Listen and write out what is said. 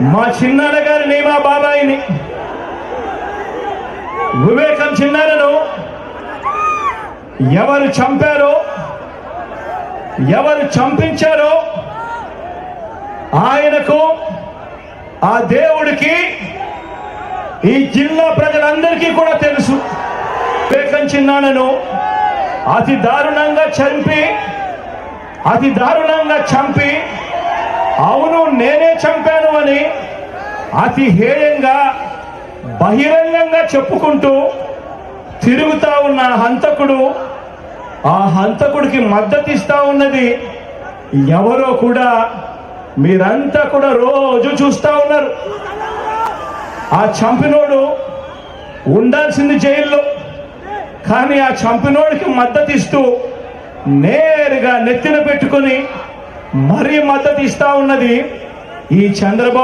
మా చిన్నాన్న గారిని, మా బాబాయిని, వివేకం చిన్నాన్నను ఎవరు చంపారో, ఎవరు చంపించారో ఆయనకు, ఆ దేవుడికి, ఈ జిల్లా ప్రజలందరికీ కూడా తెలుసు. వివేకం చిన్నాన్నను అతి దారుణంగా చంపి అవును నేనే చంపాను అని అతి హేయంగా బహిరంగంగా చెప్పుకుంటూ తిరుగుతా ఉన్న హంతకుడు, ఆ హంతకుడికి మద్దతు ఇస్తా ఉన్నది ఎవరో కూడా మీరంతా కూడా రోజు చూస్తా ఉన్నారు. ఆ చంపినోడు ఉండాల్సింది జైల్లో, కానీ ఆ చంపినోడికి మద్దతు ఇస్తూ నేరుగా నెత్తిన పెట్టుకొని మరీ మద్దతు ఇస్తా ఉన్నది ఈ చంద్రబాబు